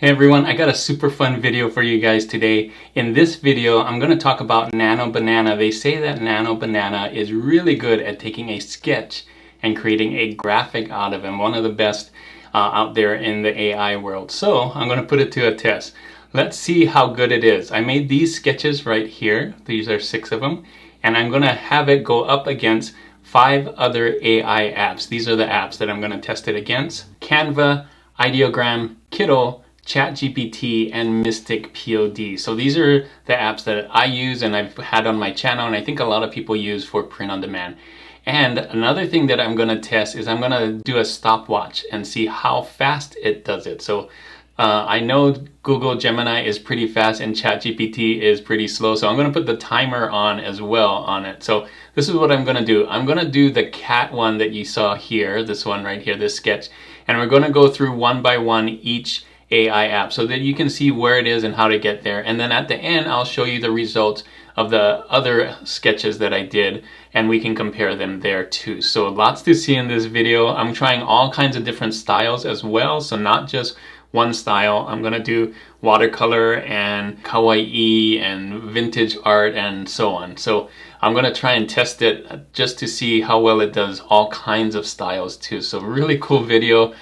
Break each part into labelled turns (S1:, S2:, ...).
S1: Hey everyone, I got a super fun video for you guys today. In this video, I'm going to talk about Nano Banana. They say that Nano Banana is really good at taking a sketch and creating a graphic out of it. One of the best out there in the AI world. So I'm going to put it to a test. Let's see how good it is. I made these sketches right here. These are 6 of them. And I'm going to have it go up against 5 other AI apps. These are the apps that I'm going to test it against. Canva, Ideogram, Kittl, ChatGPT, and Mystic POD. So these are the apps that I use and I've had on my channel, and I think a lot of people use for print on demand. And another thing that I'm going to test is I'm going to do a stopwatch and see how fast it does it. So I know Google Gemini is pretty fast and ChatGPT is pretty slow, so I'm going to put the timer on as well on it. So this is what I'm going to do. I'm going to do the cat one that you saw here, this one right here, this sketch, and we're going to go through one by one each AI app so that you can see where it is and how to get there. And then at the end, I'll show you the results of the other sketches that I did, and we can compare them there too. So lots to see in this video. I'm trying all kinds of different styles as well, so not just one style. I'm gonna do watercolor and kawaii and vintage art and so on. So I'm gonna try and test it just to see how well it does all kinds of styles too. So really cool video.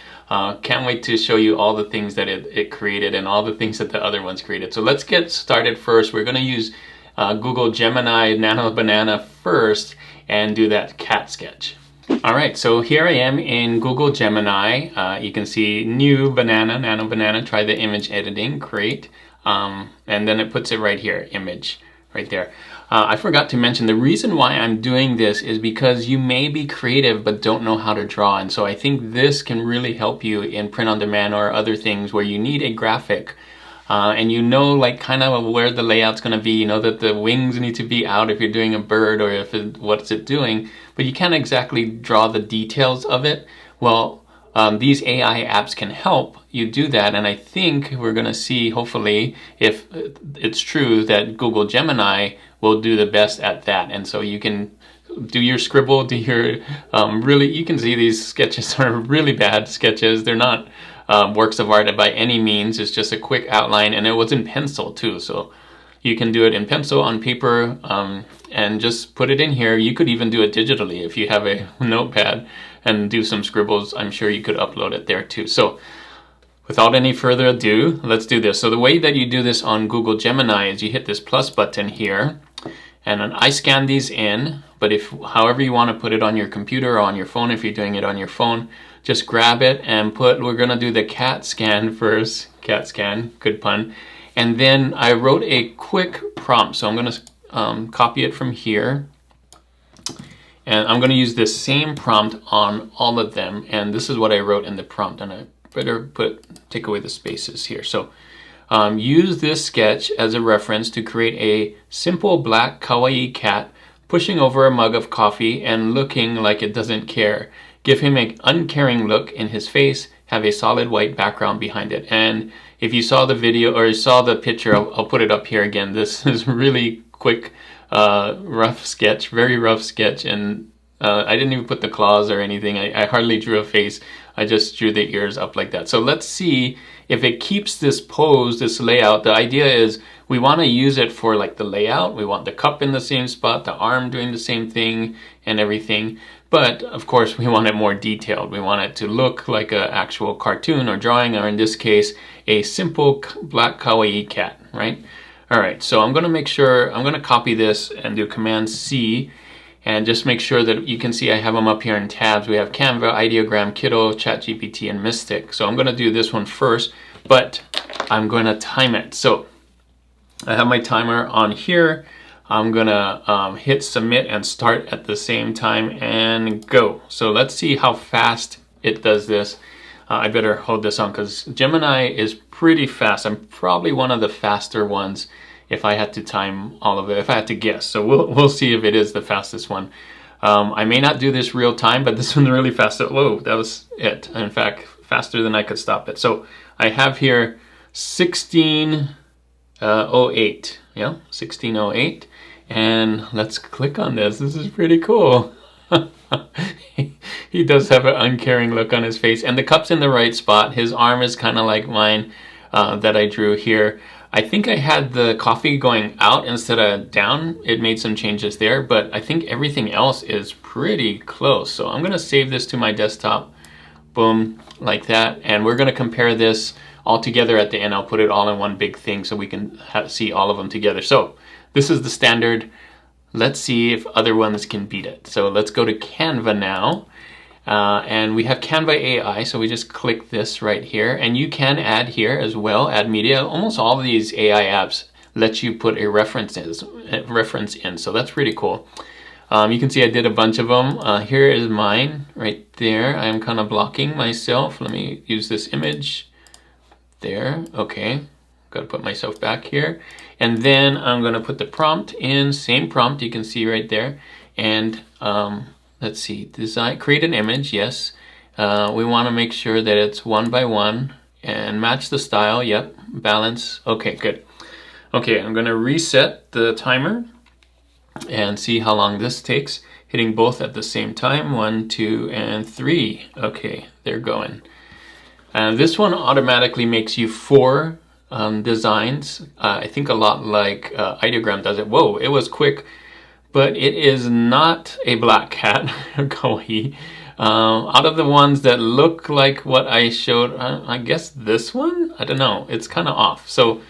S1: Can't wait to show you all the things that it created and all the things that the other ones created. So let's get started first. We're gonna use Google Gemini Nano Banana first and do that cat sketch. All right, so here I am in Google Gemini. You can see new banana, Nano Banana, try the image editing, great. And then it puts it right here, image, right there. I forgot to mention the reason why I'm doing this is because you may be creative but don't know how to draw. And so I think this can really help you in print on demand or other things where you need a graphic. And you know, like kind of where the layout's going to be. You know that the wings need to be out if you're doing a bird or if what's it doing, but you can't exactly draw the details of it. Well, these AI apps can help you do that, and I think we're going to see, hopefully, if it's true that Google Gemini will do the best at that. And so you can do your scribble, do your you can see these sketches are really bad sketches. They're not works of art by any means. It's just a quick outline, and it was in pencil too, so you can do it in pencil on paper and just put it in here. You could even do it digitally if you have a notepad and do some scribbles. I'm sure you could upload it there too. So without any further ado, let's do this. So the way that you do this on Google Gemini is you hit this plus button here, and then I scan these in, but if however you want to put it on your computer or on your phone, if you're doing it on your phone, just grab it and we're gonna do the cat scan first, cat scan, good pun. And then I wrote a quick prompt, so I'm gonna copy it from here. And I'm gonna use this same prompt on all of them, and this is what I wrote in the prompt, and I better take away the spaces here. So use this sketch as a reference to create a simple black kawaii cat pushing over a mug of coffee and looking like it doesn't care. Give him an uncaring look in his face, have a solid white background behind it. And if you saw the video or you saw the picture, I'll put it up here again. This is really quick, rough sketch, very rough sketch. And I didn't even put the claws or anything. I hardly drew a face. I just drew the ears up like that. So let's see if it keeps this pose, this layout. The idea is we want to use it for like the layout. We want the cup in the same spot, the arm doing the same thing and everything. But of course we want it more detailed. We want it to look like an actual cartoon or drawing, or in this case, a simple black kawaii cat, right? All right, so I'm gonna make sure, I'm gonna copy this and do Command C and just make sure that you can see I have them up here in tabs. We have Canva, Ideogram, Kittl, ChatGPT, and Mystic. So I'm gonna do this one first, but I'm gonna time it. So I have my timer on here. I'm gonna hit submit and start at the same time and go. So let's see how fast it does this. I better hold this on because Gemini is pretty fast. I'm probably one of the faster ones if I had to time all of it, if I had to guess. So we'll see if it is the fastest one. I may not do this real time, but this one's really fast. Whoa, that was it. In fact, faster than I could stop it. So I have here 16:08. Yeah, 16:08. And let's click on this. This is pretty cool. He does have an uncaring look on his face, and the cup's in the right spot. His arm is kind of like mine. that I drew here. I think I had the coffee going out instead of down. It made some changes there, but I think everything else is pretty close. So I'm gonna save this to my desktop, boom, like that. And we're gonna compare this all together at the end. I'll put it all in one big thing so we can see all of them together. So this is the standard. Let's see if other ones can beat it. So let's go to Canva now. And we have Canva AI, so we just click this right here, and you can add here as well, add media. Almost all of these AI apps let you put a reference in, so that's pretty cool. You can see I did a bunch of them. Here is mine right there. I'm kind of blocking myself. Let me use this image there. Okay, got to put myself back here, and then I'm going to put the prompt in, same prompt you can see right there, and let's see, design, create an image, yes. We want to make sure that it's 1 by 1 and match the style, yep, balance, okay, good. Okay, I'm gonna reset the timer and see how long this takes, hitting both at the same time, 1, 2, and 3. Okay, they're going. This one automatically makes you 4 designs, I think a lot like Ideogram does it. Whoa, it was quick. But it is not a black cat, kawaii. Out of the ones that look like what I showed, I guess this one? I don't know, it's kind of off. So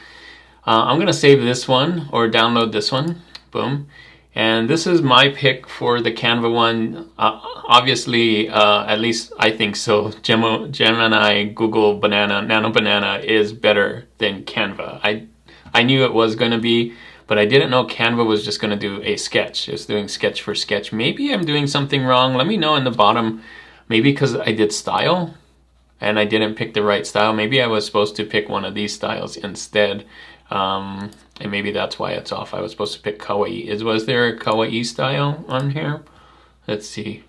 S1: I'm gonna save this one or download this one, boom. And this is my pick for the Canva one. Obviously, at least I think so, Gemini, Google Banana, Nano Banana is better than Canva. I knew it was gonna be, but I didn't know Canva was just going to do a sketch. It's doing sketch for sketch. Maybe I'm doing something wrong. Let me know in the bottom. Maybe because I did style and I didn't pick the right style. Maybe I was supposed to pick one of these styles instead. And maybe that's why it's off. I was supposed to pick kawaii. Was there a kawaii style on here? Let's see.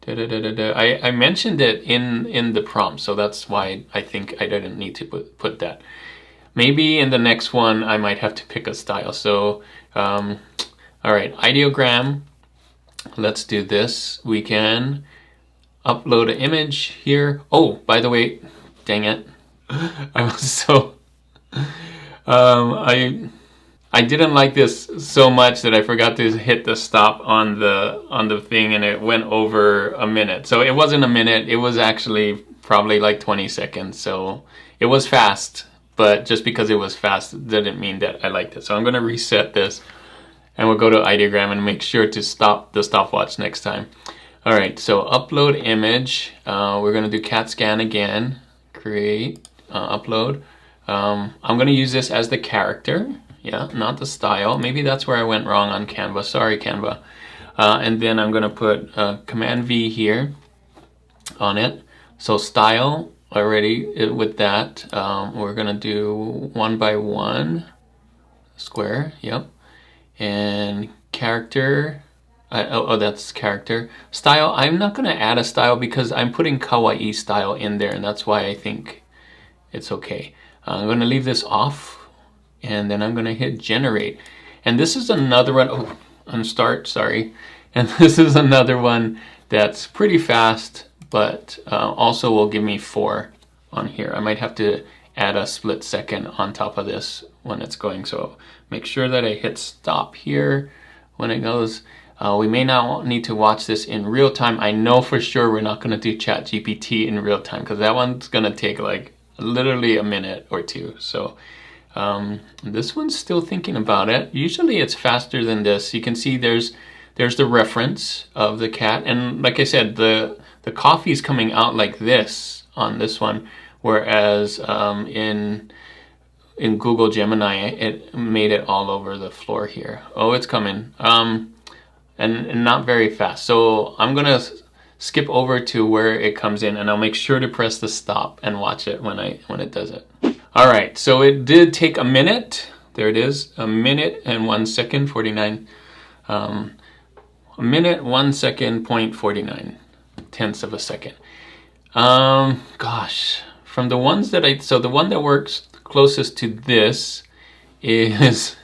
S1: I mentioned it in the prompt, so that's why I think I didn't need to put that. Maybe in the next one, I might have to pick a style. So, all right, Ideogram, let's do this. We can upload an image here. Oh, by the way, dang it. I was so, I didn't like this so much that I forgot to hit the stop on the thing, and it went over a minute. So it wasn't a minute, it was actually probably like 20 seconds. So it was fast. But just because it was fast didn't mean that I liked it. So I'm gonna reset this and we'll go to Ideogram and make sure to stop the stopwatch next time. All right, so upload image. We're gonna do CAT scan again. Create, upload. I'm gonna use this as the character. Yeah, not the style. Maybe that's where I went wrong on Canva. Sorry, Canva. And then I'm gonna put Command V here on it. So style. Already with that, we're gonna do 1 by 1 square, yep. And character, oh, that's character. Style, I'm not gonna add a style because I'm putting kawaii style in there, and that's why I think it's okay. I'm gonna leave this off, and then I'm gonna hit generate. And this is another one, oh, unstart, sorry. And this is another one that's pretty fast, but also will give me 4 on here. I might have to add a split second on top of this when it's going. So make sure that I hit stop here when it goes. We may not need to watch this in real time. I know for sure we're not gonna do ChatGPT in real time because that one's gonna take like literally a minute or 2. So this one's still thinking about it. Usually it's faster than this. You can see there's the reference of the cat. And like I said, the coffee's coming out like this on this one, whereas in Google Gemini, it made it all over the floor here. Oh, it's coming, and not very fast. So I'm gonna skip over to where it comes in, and I'll make sure to press the stop and watch it when it does it. All right, so it did take a minute. There it is, a minute and 1 second, 49. A minute, 1 second, 0.49 tenths of a second. Gosh, from the ones that so the one that works closest to this is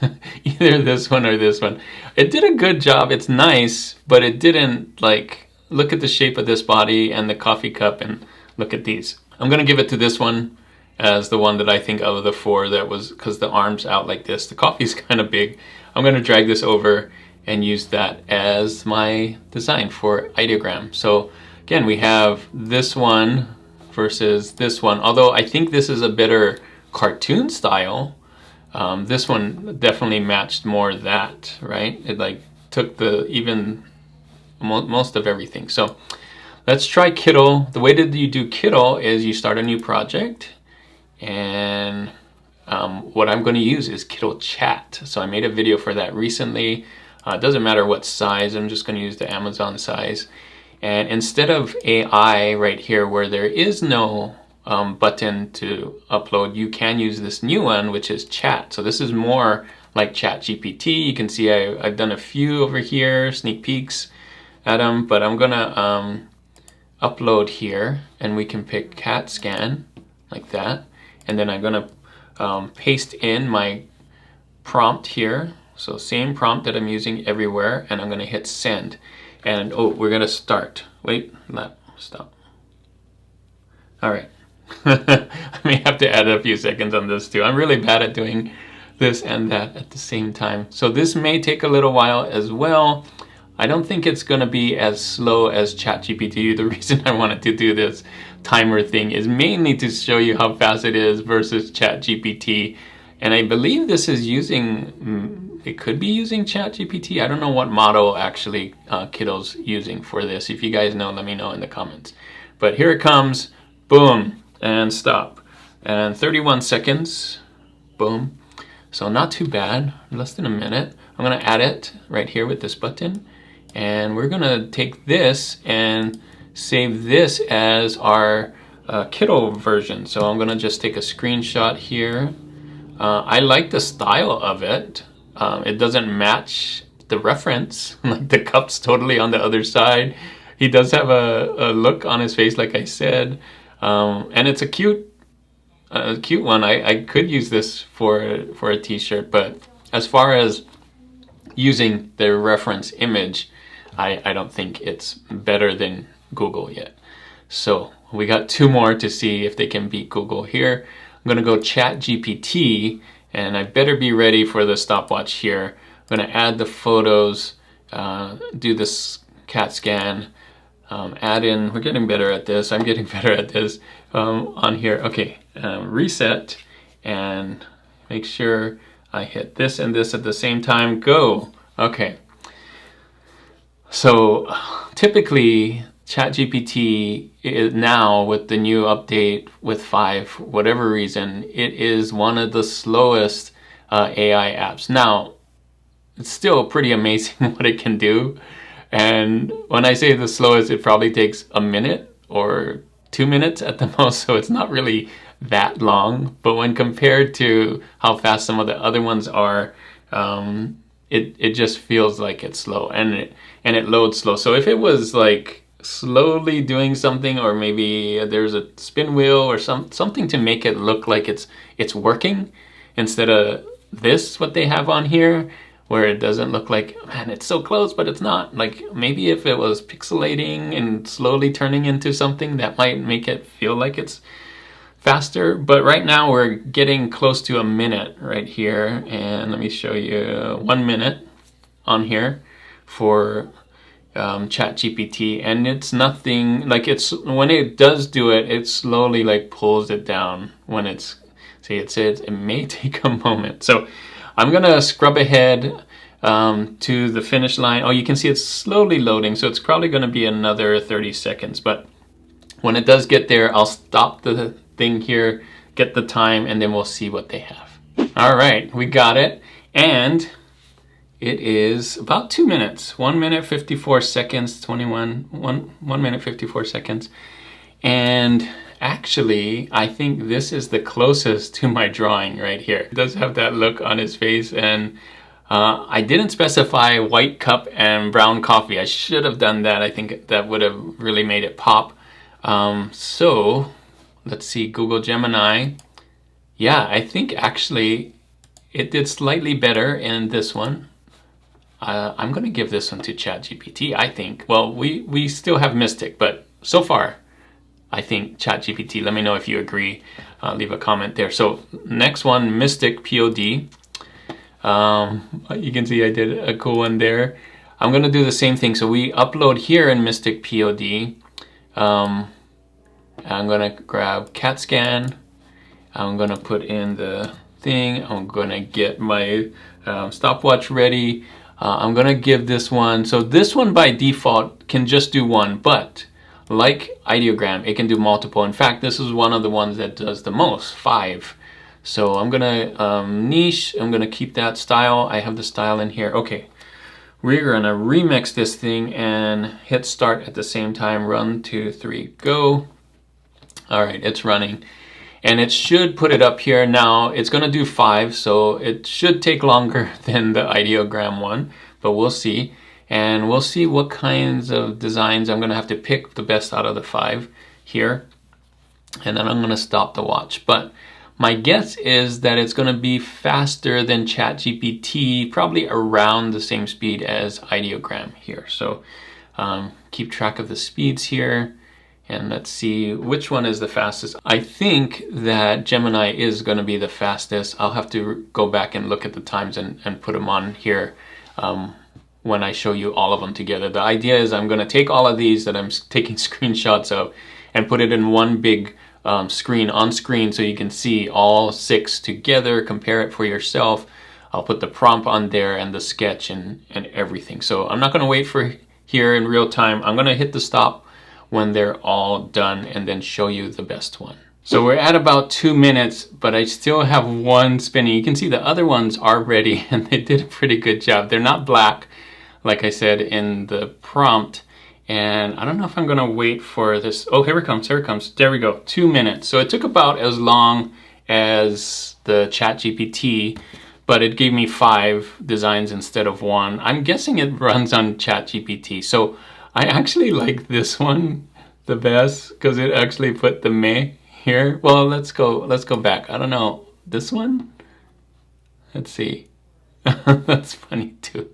S1: either this one or this one. It did a good job. It's nice, but it didn't, like, look at the shape of this body and the coffee cup and look at these. I'm gonna give it to this one as the one that I think of the four that was, because the arm's out like this. The coffee's kind of big. I'm going to drag this over and use that as my design for ideogram. So again, we have this one versus this one. Although I think this is a better cartoon style. This one definitely matched more that, right? It like took the even most of everything. So let's try Kittl. The way that you do Kittl is you start a new project, and what I'm going to use is Kittl Chat. So I made a video for that recently. It doesn't matter what size, I'm just going to use the Amazon size. And instead of AI right here where there is no button to upload, you can use this new one, which is Chat. So this is more like ChatGPT. You can see I've done a few over here, sneak peeks at them, but I'm gonna upload here, and we can pick cat scan like that, and then I'm gonna paste in my prompt here. So same prompt that I'm using everywhere, and I'm gonna hit send. And oh, we're gonna start. Wait, stop. All right. I may have to add a few seconds on this too. I'm really bad at doing this and that at the same time. So this may take a little while as well. I don't think it's gonna be as slow as ChatGPT. The reason I wanted to do this timer thing is mainly to show you how fast it is versus ChatGPT. And I believe this is using, it could be using ChatGPT. I don't know what model actually Kittl's using for this. If you guys know, let me know in the comments. But here it comes, boom, and stop. And 31 seconds, boom. So not too bad, less than a minute. I'm gonna add it right here with this button. And we're gonna take this and save this as our Kittl version. So I'm gonna just take a screenshot here. I like the style of it. It doesn't match the reference, like the cup's totally on the other side. He does have a look on his face, like I said, and it's a cute one. I could use this for a t-shirt, but as far as using the reference image, I don't think it's better than Google yet. So we got two more to see if they can beat Google here. I'm gonna go ChatGPT, and I better be ready for the stopwatch here. I'm gonna add the photos, do this cat scan, add in, we're getting better at this, I'm getting better at this on here. Okay, reset, and make sure I hit this and this at the same time, go. Okay, so typically ChatGPT is now, with the new update with 5, for whatever reason, it is one of the slowest AI apps. Now, it's still pretty amazing what it can do. And when I say the slowest, it probably takes a minute or 2 minutes at the most, so it's not really that long. But when compared to how fast some of the other ones are, it just feels like it's slow, and it loads slow. So if it was like slowly doing something, or maybe there's a spin wheel or something to make it look like it's working, instead of this what they have on here, where it doesn't look like, man, it's so close but it's not. Like maybe if it was pixelating and slowly turning into something, that might make it feel like it's faster. But right now we're getting close to a minute right here, and let me show you 1 minute on here for ChatGPT, and it's nothing like, it's when it does do it, it slowly like pulls it down. When it's, see, it says it may take a moment. So I'm gonna scrub ahead to the finish line. Oh, you can see it's slowly loading, so it's probably gonna be another 30 seconds. But when it does get there, I'll stop the thing here, get the time, and then we'll see what they have. All right, we got it, and it is about 2 minutes, 1 minute 54 seconds, 1 minute 54 seconds. And actually, I think this is the closest to my drawing right here. It does have that look on his face, and I didn't specify white cup and brown coffee. I should have done that. I think that would have really made it pop. So let's see, Google Gemini. Yeah, I think actually it did slightly better in this one. I'm going to give this one to ChatGPT, I think. Well, we still have Mystic, but so far, I think ChatGPT. Let me know if you agree. Leave a comment there. So next one, Mystic POD. You can see I did a cool one there. I'm gonna do the same thing. So we upload here in Mystic POD. I'm gonna grab CAT scan. I'm gonna put in the thing. I'm gonna get my stopwatch ready. I'm gonna give this one. So this one by default can just do one, but like Ideogram, it can do multiple. In fact, this is one of the ones that does the most, 5. So I'm gonna niche. I'm gonna keep that style. I have the style in here. Okay. We're gonna remix this thing and hit start at the same time. 1, 2, 3, go. All right, it's running. And it should put it up here now. It's gonna do 5, so it should take longer than the Ideogram one, but we'll see. And we'll see what kinds of designs. I'm gonna have to pick the best out of the 5 here. And then I'm gonna stop the watch. But my guess is that it's gonna be faster than ChatGPT, probably around the same speed as Ideogram here. So keep track of the speeds here. And let's see which one is the fastest. I think that Gemini is going to be the fastest. I'll have to go back and look at the times and put them on here when I show you all of them together. The idea is I'm going to take all of these that I'm taking screenshots of and put it in one big screen on screen so you can see all 6 together, compare it for yourself. I'll put the prompt on there and the sketch and everything. So I'm not going to wait for here in real time. I'm going to hit the stop when they're all done and then show you the best one. So we're at about 2 minutes, but I still have one spinning. You can see the other ones are ready and they did a pretty good job. They're not black, like I said in the prompt. And I don't know if I'm gonna wait for this. Oh, here it comes, here it comes. There we go, 2 minutes. So it took about as long as the ChatGPT, but it gave me 5 designs instead of 1. I'm guessing it runs on ChatGPT. So I actually like this one the best because it actually put the me here. Well, let's go back. I don't know. This one? Let's see. That's funny too.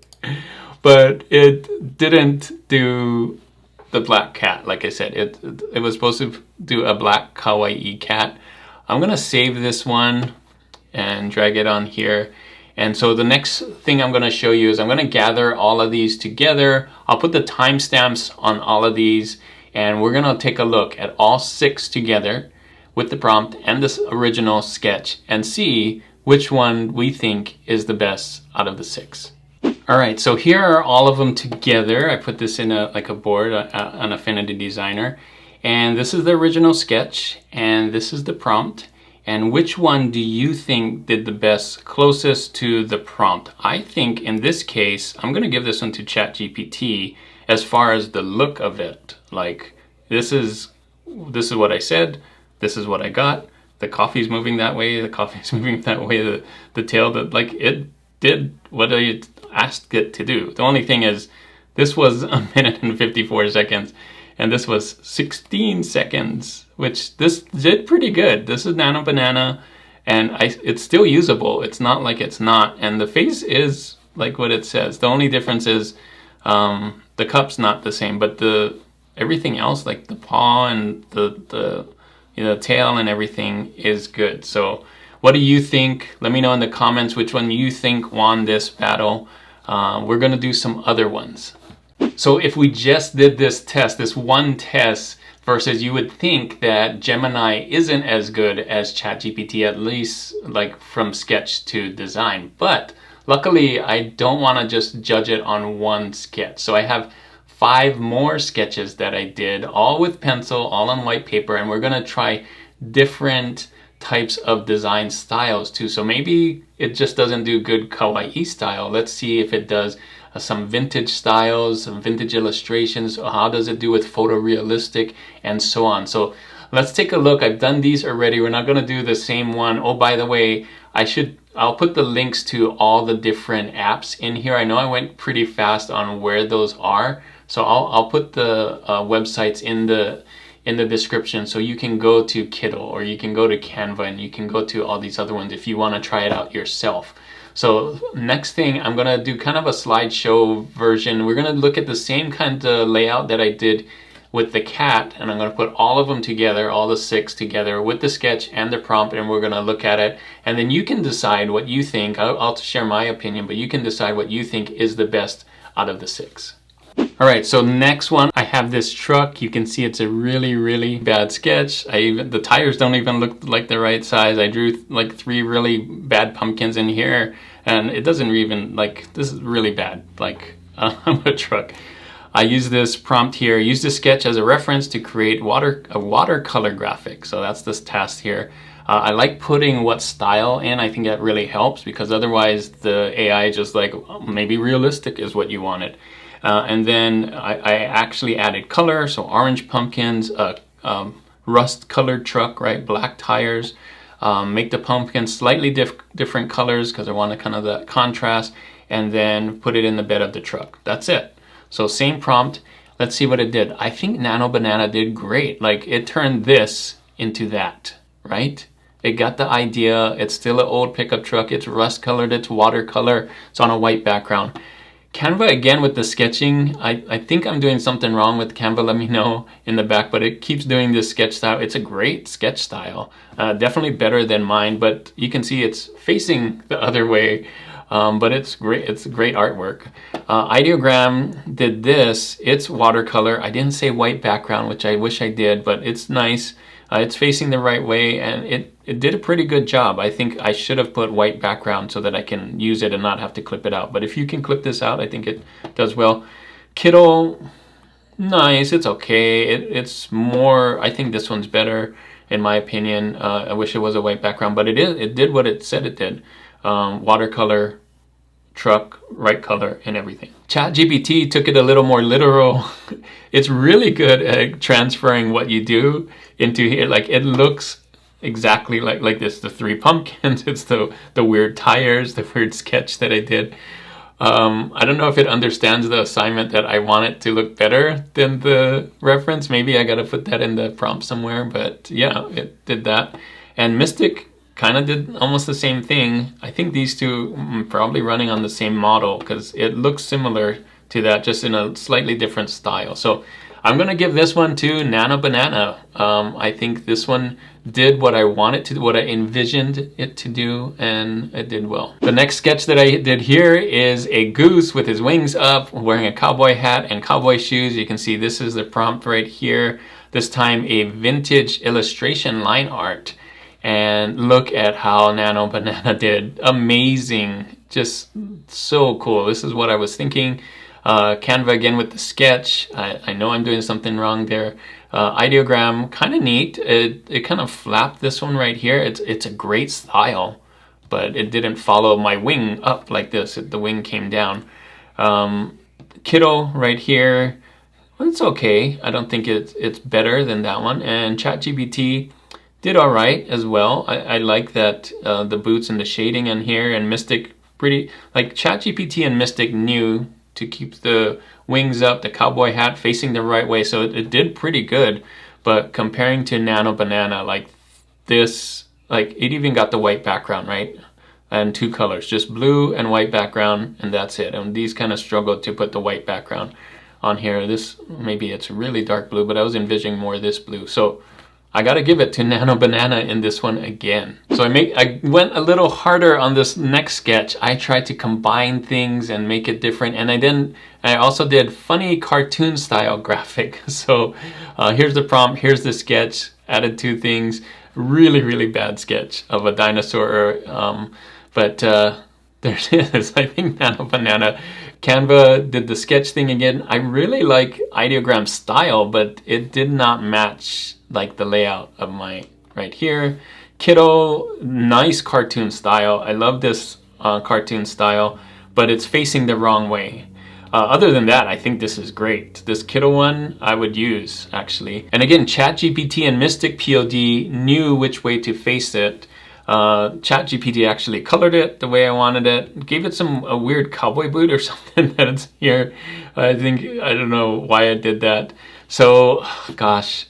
S1: But it didn't do the black cat, like I said. It was supposed to do a black kawaii cat. I'm gonna save this one and drag it on here. And so the next thing I'm gonna show you is I'm gonna gather all of these together. I'll put the timestamps on all of these and we're gonna take a look at all 6 together with the prompt and this original sketch and see which one we think is the best out of the 6. All right, so here are all of them together. I put this in like a board, an Affinity Designer. And this is the original sketch and this is the prompt. And which one do you think did the best, closest to the prompt? I think in this case, I'm gonna give this one to ChatGPT as far as the look of it. Like, this is what I said, this is what I got. The coffee's moving that way, the coffee's moving that way, the tail, like it did what I asked it to do. The only thing is, this was 1 minute and 54 seconds. And this was 16 seconds, which this did pretty good. This is Nano Banana, and it's still usable. It's not like it's not. And the face is like what it says. The only difference is the cup's not the same, but everything else, like the paw and the tail and everything is good. So what do you think? Let me know in the comments which one you think won this battle. We're gonna do some other ones. So if we just did this test, this one test, versus you would think that Gemini isn't as good as ChatGPT, at least like from sketch to design. But luckily, I don't want to just judge it on one sketch. So I have 5 more sketches that I did, all with pencil, all on white paper, and we're gonna try different types of design styles too. So maybe it just doesn't do good kawaii style. Let's see if it does some vintage styles, some vintage illustrations. How does it do with photorealistic and so on? So let's take a look. I've done these already. We're not going to do the same one. Oh, by the way, I'll put the links to all the different apps in here. I know I went pretty fast on where those are. So I'll put the websites in the description, so you can go to Kittl or you can go to Canva and you can go to all these other ones if you want to try it out yourself. So next thing, I'm gonna do kind of a slideshow version. We're gonna look at the same kind of layout that I did with the cat, and I'm going to put all of them together, all the 6 together with the sketch and the prompt, and we're going to look at it. And then you can decide what you think. I'll share my opinion, but you can decide what you think is the best out of the 6. All right, so next one, I have this truck. You can see it's a really bad sketch. The tires don't even look like the right size. I drew like 3 really bad pumpkins in here, and it doesn't even, like, this is really bad. Like, I'm a truck. I use this prompt here, use the sketch as a reference to create a watercolor graphic. So that's this task here. I like putting what style in. I think that really helps, because otherwise the AI just like, oh, maybe realistic is what you wanted. And then I actually added color, so orange pumpkins, rust colored truck, right, black tires. Make the pumpkins slightly different colors because I want kind of that contrast, and then put it in the bed of the truck. That's it. So same prompt. Let's see what it did. I think Nano Banana did great. Like, it turned this into that, right? It got the idea. It's still an old pickup truck. It's rust colored. It's watercolor. It's on a white background. Canva, again, with the sketching, I think I'm doing something wrong with Canva. Let me know in the back, but it keeps doing this sketch style. It's a great sketch style. Definitely better than mine, but you can see it's facing the other way. But it's great. It's great artwork. Ideogram did this. It's watercolor. I didn't say white background, which I wish I did, but it's nice. It's facing the right way, and it did a pretty good job. I think I should have put white background so that I can use it and not have to clip it out. But if you can clip this out, I think it does well. Kittl, nice. It's okay. It's more, I think this one's better in my opinion. I wish it was a white background, but it did what it said it did. Watercolor, truck, right color, and everything. ChatGPT took it a little more literal. It's really good at transferring what you do into here. Like, it looks exactly like this. The 3 pumpkins, it's the weird tires, the weird sketch that I did. I don't know if it understands the assignment that I want it to look better than the reference. Maybe I gotta put that in the prompt somewhere, but yeah, it did that. And Mystic kind of did almost the same thing. I think these two probably running on the same model because it looks similar to that, just in a slightly different style. So I'm gonna give this one to Nano Banana. I think this one did what I wanted to do, what I envisioned it to do, and it did well. The next sketch that I did here is a goose with his wings up, wearing a cowboy hat and cowboy shoes. You can see this is the prompt right here. This time a vintage illustration line art. And look at how Nano Banana did. Amazing. Just so cool. This is what I was thinking. Canva again with the sketch. I know I'm doing something wrong there. Ideogram, kind of neat. It kind of flapped this one right here. It's a great style, but it didn't follow my wing up like this. The wing came down. Kittl right here. It's okay. I don't think it's better than that one. And ChatGPT did all right as well. I like that the boots and the shading in here, and Mystic pretty, like ChatGPT and Mystic knew to keep the wings up, the cowboy hat facing the right way. So it did pretty good, but comparing to Nano Banana, like this, like it even got the white background, right? And 2 colors, just blue and white background, and that's it. And these kind of struggled to put the white background on here. This, maybe it's really dark blue, but I was envisioning more this blue. So I gotta give it to Nano Banana in this one again. So I went a little harder on this next sketch. I tried to combine things and make it different, and I also did funny cartoon style graphic. So here's the prompt, here's the sketch, added 2 things. Really bad sketch of a dinosaur, but there it is. I think Nano Banana. Canva did the sketch thing again. I really like Ideogram's style, but it did not match like the layout of my right here. Kittl, nice cartoon style. I love this cartoon style, but it's facing the wrong way. Other than that, I think this is great. This Kittl one I would use, actually. And again, ChatGPT and Mystic POD knew which way to face it. ChatGPT actually colored it the way I wanted it. Gave it a weird cowboy boot or something that's here. I don't know why I did that. So, gosh,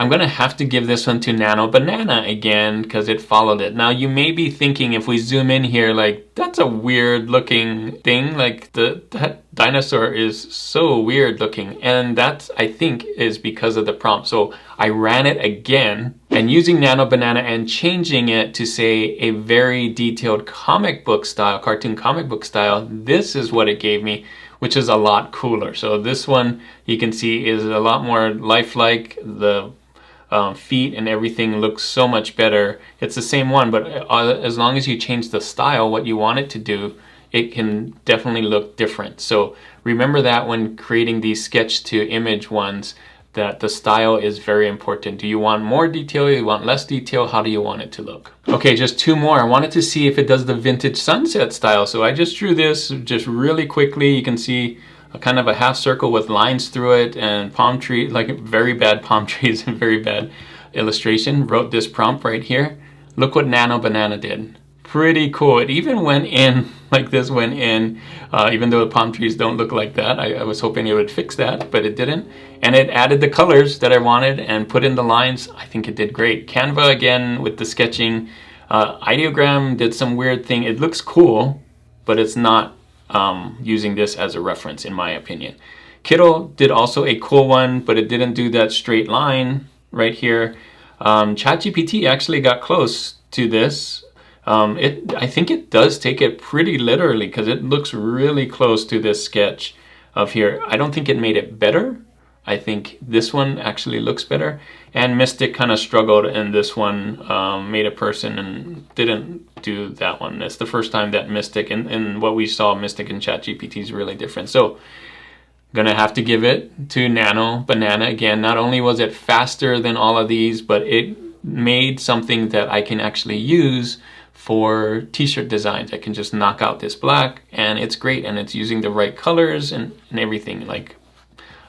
S1: I'm gonna have to give this one to Nano Banana again because it followed it. Now you may be thinking, if we zoom in here, like, that's a weird looking thing. Like that dinosaur is so weird looking, and that's, I think, is because of the prompt. So I ran it again, and using Nano Banana and changing it to say a very detailed comic book style, cartoon comic book style, this is what it gave me, which is a lot cooler. So this one, you can see, is a lot more lifelike. The feet and everything looks so much better. It's the same one, but as long as you change the style, what you want it to do, it can definitely look different. So remember that when creating these sketch to image ones, that the style is very important. Do you want more detail? Do you want less detail? How do you want it to look? Okay, just two more. I wanted to see if it does the vintage sunset style. So I just drew this just really quickly. You can see a kind of a half circle with lines through it and palm tree, like very bad palm trees and very bad illustration. Wrote this prompt right here. Look what Nano Banana did. Pretty cool. It even went in, like this went in, even though the palm trees don't look like that. I was hoping it would fix that, but it didn't. And it added the colors that I wanted and put in the lines. I think it did great. Canva, again, with the sketching. Ideogram did some weird thing. It looks cool, but it's not using this as a reference, in my opinion. Kittl did also a cool one, but it didn't do that straight line right here. ChatGPT actually got close to this. I think it does take it pretty literally because it looks really close to this sketch of here. I don't think it made it better. I think this one actually looks better. And Mystic kind of struggled in this one, made a person and didn't do that one. It's the first time that Mystic and what we saw, Mystic and ChatGPT is really different. So gonna have to give it to Nano Banana again. Not only was it faster than all of these, but it made something that I can actually use for t-shirt designs. I can just knock out this black and it's great, and it's using the right colors and everything. Like,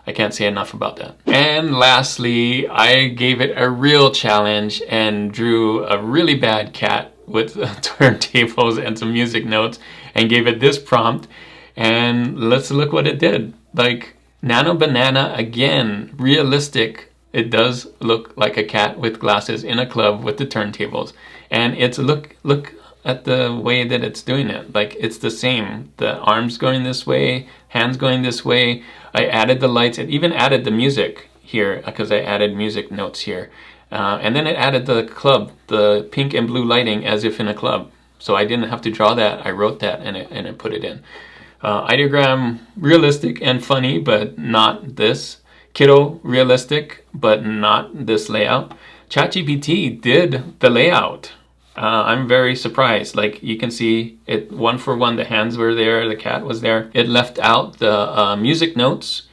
S1: I can't say enough about that. And lastly, I gave it a real challenge and drew a really bad cat with turntables and some music notes and gave it this prompt, and let's look what it did. Like, Nano Banana, again, realistic. It does look like a cat with glasses in a club with the turntables, and it's look at the way that it's doing it. Like, it's the same. The arms going this way, hands going this way. I added the lights. It even added the music here because I added music notes here. And then it added the club, the pink and blue lighting as if in a club. So I didn't have to draw that. I wrote that and it put it in. Ideogram, realistic and funny, but not this. Kittl, realistic, but not this layout. ChatGPT did the layout. I'm very surprised. Like, you can see it one for one. The hands were there, the cat was there. It left out the music notes,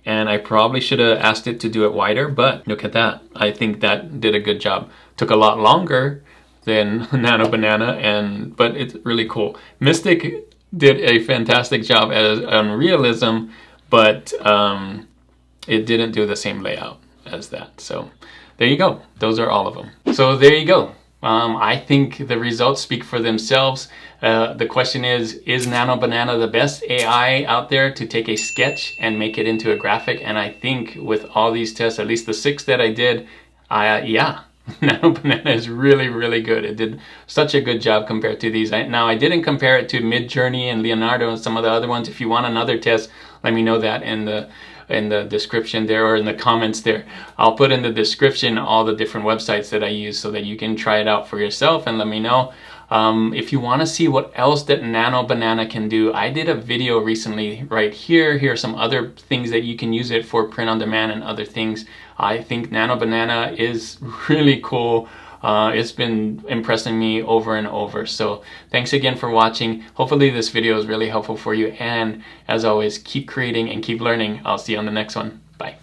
S1: and I probably should have asked it to do it wider, but look at that. I think that did a good job. Took a lot longer than Nano Banana, but it's really cool. Mystic did a fantastic job on realism, but it didn't do the same layout as that. So there you go. Those are all of them. So there you go. I think the results speak for themselves. The question is Nano Banana the best AI out there to take a sketch and make it into a graphic? And I think with all these tests, at least the 6 that I did, yeah, Nano Banana is really, really good. It did such a good job compared to these. Now, I didn't compare it to Midjourney and Leonardo and some of the other ones. If you want another test, let me know that in the description there, or in the comments there. I'll put in the description all the different websites that I use so that you can try it out for yourself and let me know. If you want to see what else that Nano Banana can do, I did a video recently right here. Here are some other things that you can use it for, print on demand and other things. I think Nano Banana is really cool. It's been impressing me over and over. So thanks again for watching. Hopefully this video is really helpful for you. And as always, keep creating and keep learning. I'll see you on the next one. Bye.